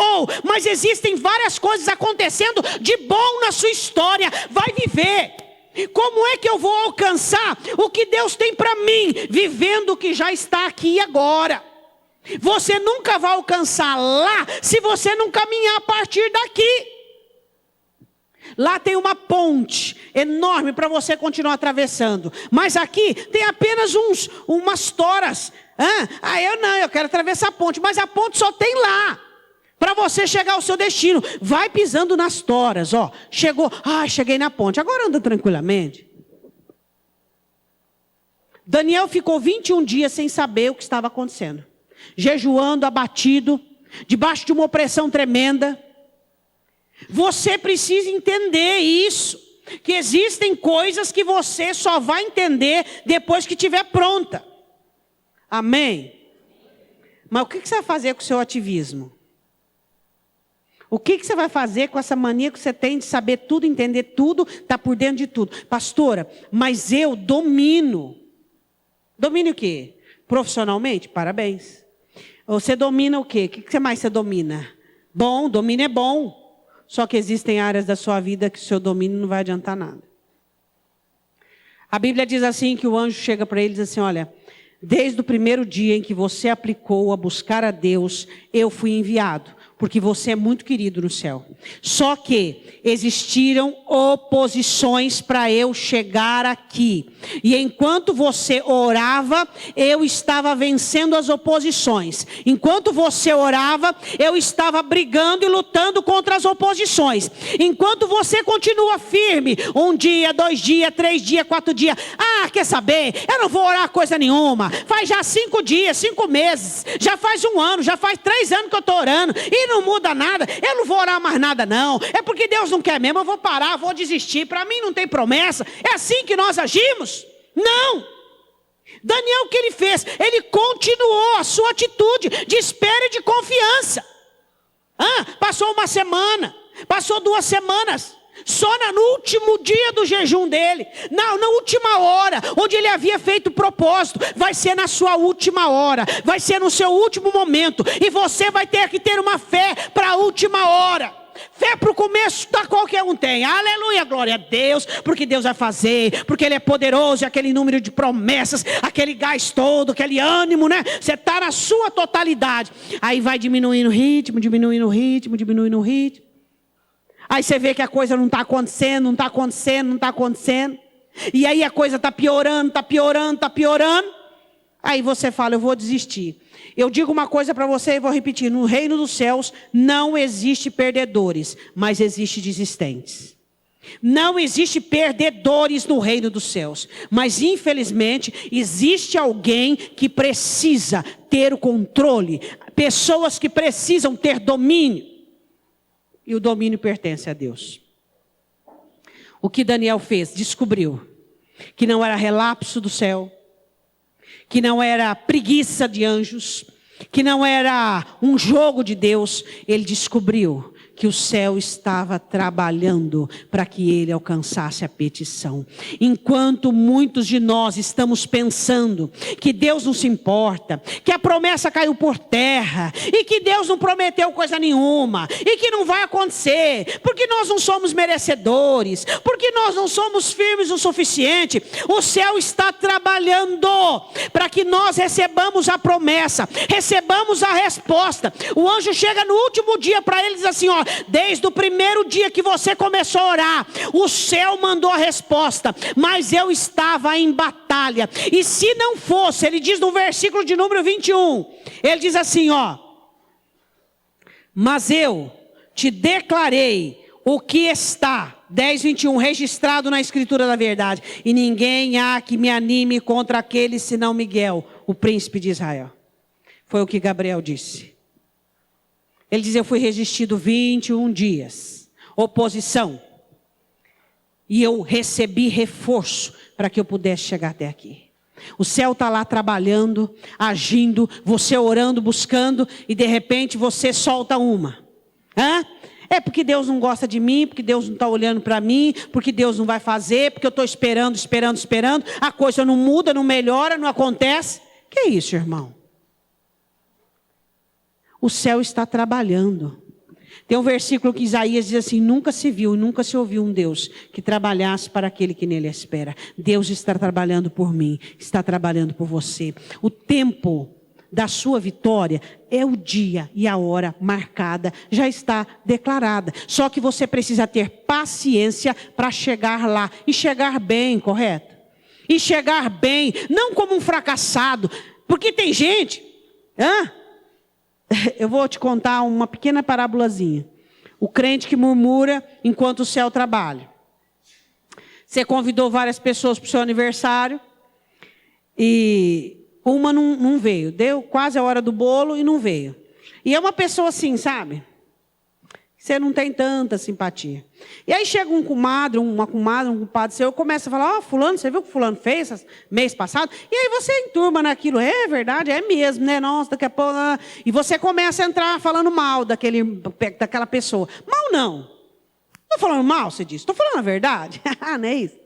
Mas existem várias coisas acontecendo de bom na sua história, vai viver. Como é que eu vou alcançar o que Deus tem para mim, vivendo o que já está aqui e agora? Você nunca vai alcançar lá se você não caminhar a partir daqui. Lá tem uma ponte enorme para você continuar atravessando. Mas aqui tem apenas umas toras. Eu quero atravessar a ponte. Mas a ponte só tem lá. Para você chegar ao seu destino. Vai pisando nas toras. Chegou. Cheguei na ponte. Agora anda tranquilamente. Daniel ficou 21 dias sem saber o que estava acontecendo. Jejuando, abatido, debaixo de uma opressão tremenda. Você precisa entender isso, que existem coisas que você só vai entender depois que estiver pronta. Amém? Mas o que você vai fazer com o seu ativismo? O que você vai fazer com essa mania que você tem de saber tudo, entender tudo, estar por dentro de tudo? Pastora, mas eu domino. Domine o quê? Profissionalmente? Parabéns. Você domina o quê? O que mais você domina? Bom, domínio é bom. Só que existem áreas da sua vida que o seu domínio não vai adiantar nada. A Bíblia diz assim, que o anjo chega para ele e diz assim, olha, desde o primeiro dia em que você aplicou a buscar a Deus, eu fui enviado. Porque você é muito querido no céu. Só que existiram oposições para eu chegar aqui. E enquanto você orava, eu estava vencendo as oposições. Enquanto você orava, eu estava brigando e lutando contra as oposições. Enquanto você continua firme, 1 dia, 2 dias, 3 dias, 4 dias. Quer saber? Eu não vou orar coisa nenhuma. Faz já 5 dias, 5 meses. Já faz 1 ano, já faz 3 anos que eu estou orando. E não muda nada, eu não vou orar mais nada não, é porque Deus não quer mesmo, eu vou parar, vou desistir, para mim não tem promessa. É assim que nós agimos? Não. Daniel, o que ele fez? Ele continuou a sua atitude de espera e de confiança. Passou 1 semana, passou 2 semanas, Só no último dia do jejum dele, na última hora, onde ele havia feito o propósito, vai ser na sua última hora, vai ser no seu último momento, e você vai ter que ter uma fé para a última hora. Fé para o começo, tá, qualquer um tem. Aleluia, glória a Deus, porque Deus vai fazer, porque Ele é poderoso, e aquele número de promessas, aquele gás todo, aquele ânimo, né? Você está na sua totalidade. Aí vai diminuindo o ritmo, diminuindo o ritmo, diminuindo o ritmo. Aí você vê que a coisa não está acontecendo, não está acontecendo, não está acontecendo. E aí a coisa está piorando, está piorando, está piorando. Aí você fala, eu vou desistir. Eu digo uma coisa para você e vou repetir. No reino dos céus não existe perdedores, mas existe desistentes. Não existe perdedores no reino dos céus. Mas infelizmente existe alguém que precisa ter o controle. Pessoas que precisam ter domínio. E o domínio pertence a Deus. O que Daniel fez? Descobriu que não era relapso do céu, que não era preguiça de anjos, que não era um jogo de Deus. Ele descobriu que o céu estava trabalhando para que ele alcançasse a petição. Enquanto muitos de nós estamos pensando que Deus não se importa, que a promessa caiu por terra, e que Deus não prometeu coisa nenhuma, e que não vai acontecer, porque nós não somos merecedores, porque nós não somos firmes o suficiente, o céu está trabalhando para que nós recebamos a promessa, recebamos a resposta. O anjo chega no último dia para ele e diz assim, ó, desde o primeiro dia que você começou a orar, o céu mandou a resposta, mas eu estava em batalha. E se não fosse, ele diz no versículo de número 21, ele diz assim, ó, mas eu te declarei o que está, 10:21, registrado na escritura da verdade, e ninguém há que me anime contra aquele senão Miguel, o príncipe de Israel. Foi o que Gabriel disse. Ele diz, eu fui resistido 21 dias. Oposição. E eu recebi reforço para que eu pudesse chegar até aqui. O céu está lá trabalhando, agindo, você orando, buscando, e de repente você solta uma. Hã? É porque Deus não gosta de mim, porque Deus não está olhando para mim, porque Deus não vai fazer, porque eu estou esperando, a coisa não muda, não melhora, não acontece. Que isso, irmão? O céu está trabalhando. Tem um versículo que Isaías diz assim, nunca se viu, nunca se ouviu um Deus que trabalhasse para aquele que nele espera. Deus está trabalhando por mim, está trabalhando por você. O tempo da sua vitória é o dia e a hora marcada, já está declarada. Só que você precisa ter paciência para chegar lá, e chegar bem, correto? E chegar bem, não como um fracassado, porque tem gente... Eu vou te contar uma pequena parábolazinha. O crente que murmura enquanto o céu trabalha. Você convidou várias pessoas para o seu aniversário e uma não veio. Deu quase a hora do bolo e não veio. E é uma pessoa assim, sabe? Você não tem tanta simpatia. E aí chega um compadre seu, começa a falar, fulano, você viu o que fulano fez mês passado? E aí você enturma naquilo, é verdade, é mesmo, né? Nossa, daqui a pouco... E você começa a entrar falando mal daquela pessoa. Mal não. Estou falando mal, você disse. Estou falando a verdade. Não é isso?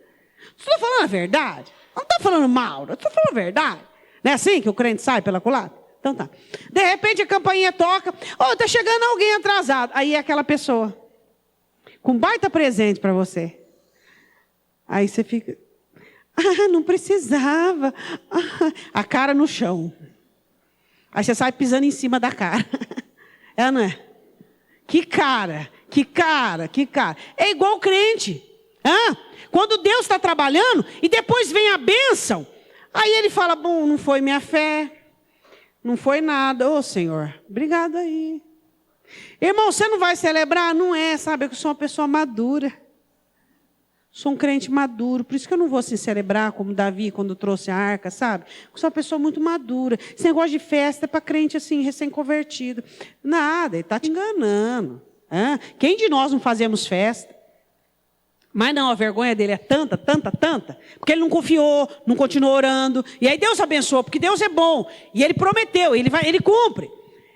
Estou falando a verdade. Não estou falando mal, estou falando a verdade. Não é assim que o crente sai pela culatra? Então tá. De repente a campainha toca. Tá chegando alguém atrasado. Aí é aquela pessoa. Com baita presente para você. Aí você fica. Não precisava. A cara no chão. Aí você sai pisando em cima da cara. É, não é? Que cara. É igual o crente. Quando Deus está trabalhando e depois vem a bênção. Aí ele fala, bom, não foi minha fé. Não foi nada. Ô, Senhor, obrigado aí. Irmão, você não vai celebrar? Não é, sabe? Eu sou uma pessoa madura. Sou um crente maduro. Por isso que eu não vou assim celebrar como Davi quando trouxe a arca, sabe? Eu sou uma pessoa muito madura. Esse negócio de festa é para crente assim, recém-convertido. Nada, ele está te enganando. Quem de nós não fazemos festa? Mas não, a vergonha dele é tanta, porque ele não confiou, não continuou orando. E aí Deus abençoou, porque Deus é bom. E ele prometeu, ele cumpre.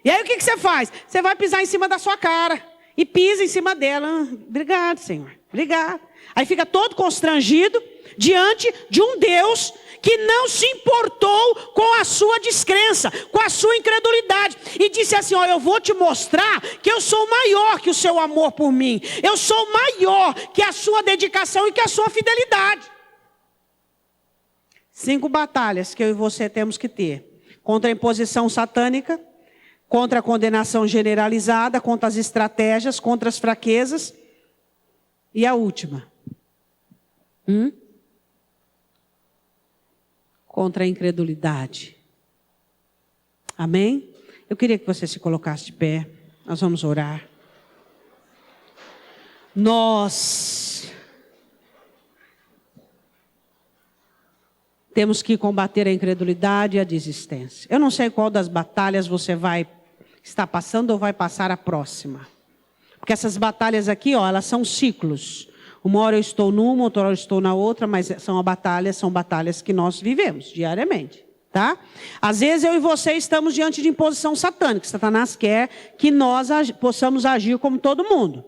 E aí o que você faz? Você vai pisar em cima da sua cara. E pisa em cima dela. Obrigado, Senhor. Brigar. Aí fica todo constrangido diante de um Deus que não se importou com a sua descrença, com a sua incredulidade. E disse assim, ó, eu vou te mostrar que eu sou maior que o seu amor por mim. Eu sou maior que a sua dedicação e que a sua fidelidade. 5 batalhas que eu e você temos que ter. Contra a imposição satânica, contra a condenação generalizada, contra as estratégias, contra as fraquezas. E a última. Contra a incredulidade. Amém? Eu queria que você se colocasse de pé. Nós vamos orar. Nós temos que combater a incredulidade e a desistência. Eu não sei qual das batalhas você vai estar passando ou vai passar a próxima. Porque essas batalhas aqui, ó, elas são ciclos. Uma hora eu estou numa, outra hora eu estou na outra, mas são batalhas que nós vivemos diariamente, tá? Às vezes eu e você estamos diante de imposição satânica. Satanás quer que nós possamos agir como todo mundo.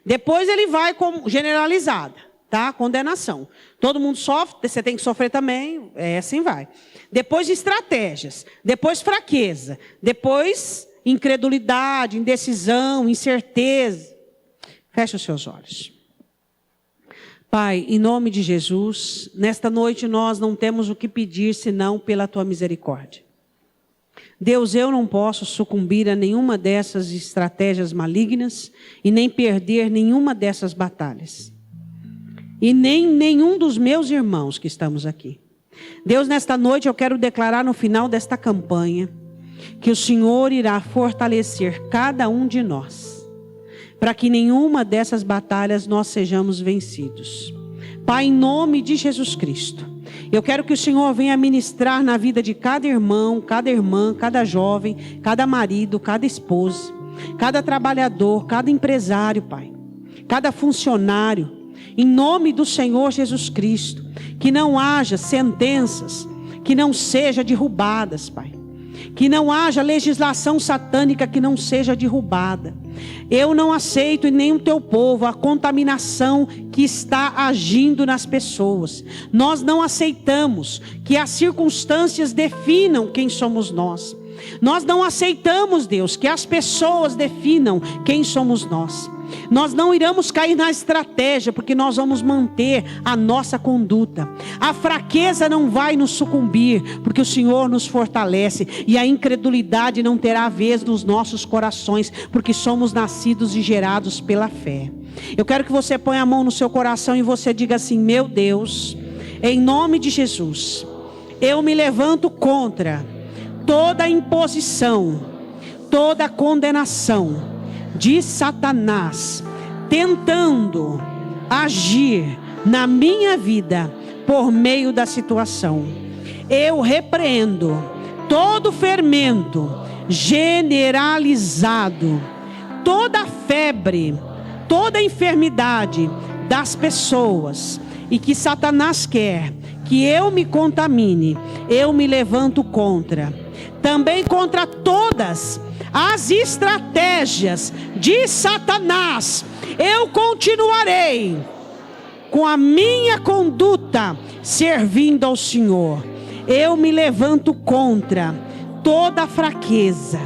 Depois ele vai como generalizada, tá? Condenação. Todo mundo sofre, você tem que sofrer também, assim vai. Depois estratégias, depois fraqueza, depois incredulidade, indecisão, incerteza. Feche os seus olhos. Pai, em nome de Jesus, nesta noite nós não temos o que pedir senão pela tua misericórdia. Deus, eu não posso sucumbir a nenhuma dessas estratégias malignas e nem perder nenhuma dessas batalhas. E nem nenhum dos meus irmãos que estamos aqui. Deus, nesta noite eu quero declarar no final desta campanha que o Senhor irá fortalecer cada um de nós, para que nenhuma dessas batalhas nós sejamos vencidos. Pai, em nome de Jesus Cristo, eu quero que o Senhor venha ministrar na vida de cada irmão, cada irmã, cada jovem, cada marido, cada esposa, cada trabalhador, cada empresário, Pai, cada funcionário, em nome do Senhor Jesus Cristo, que não haja sentenças, que não sejam derrubadas, Pai. Que não haja legislação satânica que não seja derrubada. Eu não aceito, e nem o teu povo, a contaminação que está agindo nas pessoas. Nós não aceitamos que as circunstâncias definam quem somos nós. Nós não aceitamos, Deus, que as pessoas definam quem somos nós. Nós não iremos cair na estratégia, porque nós vamos manter a nossa conduta. A fraqueza não vai nos sucumbir, porque o Senhor nos fortalece. E a incredulidade não terá vez nos nossos corações, porque somos nascidos e gerados pela fé. Eu quero que você ponha a mão no seu coração e você diga assim: meu Deus, em nome de Jesus, eu me levanto contra toda imposição, toda condenação de Satanás tentando agir na minha vida por meio da situação. Eu repreendo todo fermento generalizado, toda febre, toda enfermidade das pessoas, e que Satanás quer que eu me contamine. Eu me levanto contra, também contra todas as estratégias de Satanás. Eu continuarei com a minha conduta servindo ao Senhor. Eu me levanto contra toda fraqueza.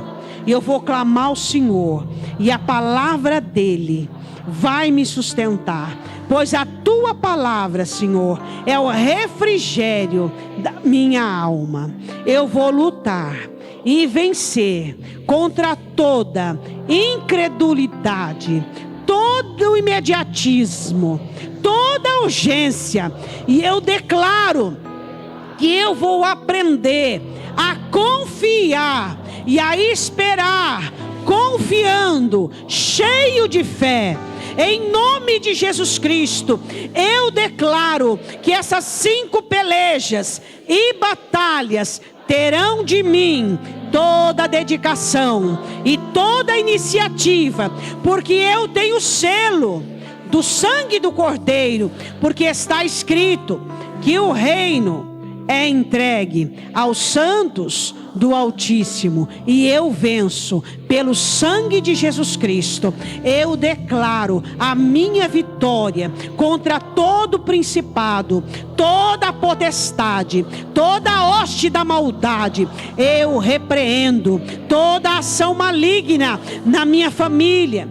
Eu vou clamar ao Senhor, e a palavra dele vai me sustentar, pois a tua palavra, Senhor, é o refrigério da minha alma. Eu vou lutar e vencer contra toda incredulidade, todo imediatismo, toda urgência. E eu declaro que eu vou aprender a confiar e a esperar, confiando, cheio de fé. Em nome de Jesus Cristo, eu declaro que essas 5 pelejas e batalhas terão de mim toda a dedicação e toda a iniciativa, porque eu tenho selo do sangue do Cordeiro, porque está escrito que o reino é entregue aos santos do Altíssimo, e eu venço pelo sangue de Jesus Cristo. Eu declaro a minha vitória contra todo principado, toda potestade, toda hoste da maldade. Eu repreendo toda ação maligna na minha família,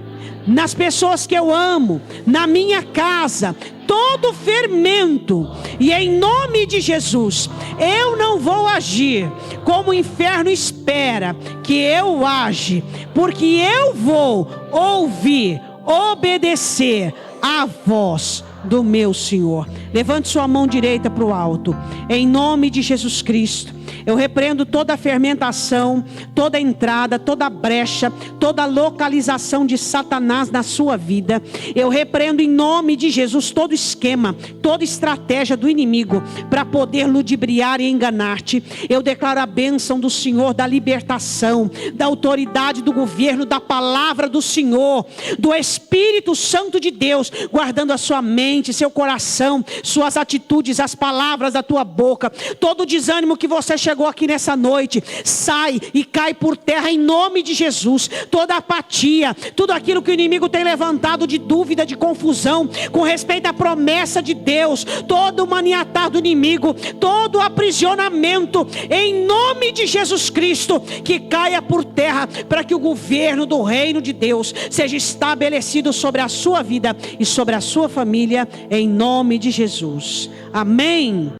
nas pessoas que eu amo, na minha casa, todo fermento, e em nome de Jesus, eu não vou agir como o inferno espera que eu age, porque eu vou ouvir, obedecer à voz do meu Senhor. Levante sua mão direita para o alto, em nome de Jesus Cristo. Eu repreendo toda a fermentação, toda a entrada, toda a brecha, toda a localização de Satanás na sua vida. Eu repreendo em nome de Jesus todo esquema, toda estratégia do inimigo para poder ludibriar e enganar-te. Eu declaro a bênção do Senhor, da libertação, da autoridade do governo, da palavra do Senhor, do Espírito Santo de Deus, guardando a sua mente, seu coração, suas atitudes, as palavras da tua boca. Todo desânimo que você chegou aqui nessa noite, sai e cai por terra em nome de Jesus. Toda apatia, tudo aquilo que o inimigo tem levantado de dúvida, de confusão com respeito à promessa de Deus, todo o maniatar do inimigo, todo o aprisionamento, em nome de Jesus Cristo, que caia por terra, para que o governo do reino de Deus seja estabelecido sobre a sua vida e sobre a sua família, em nome de Jesus. Amém.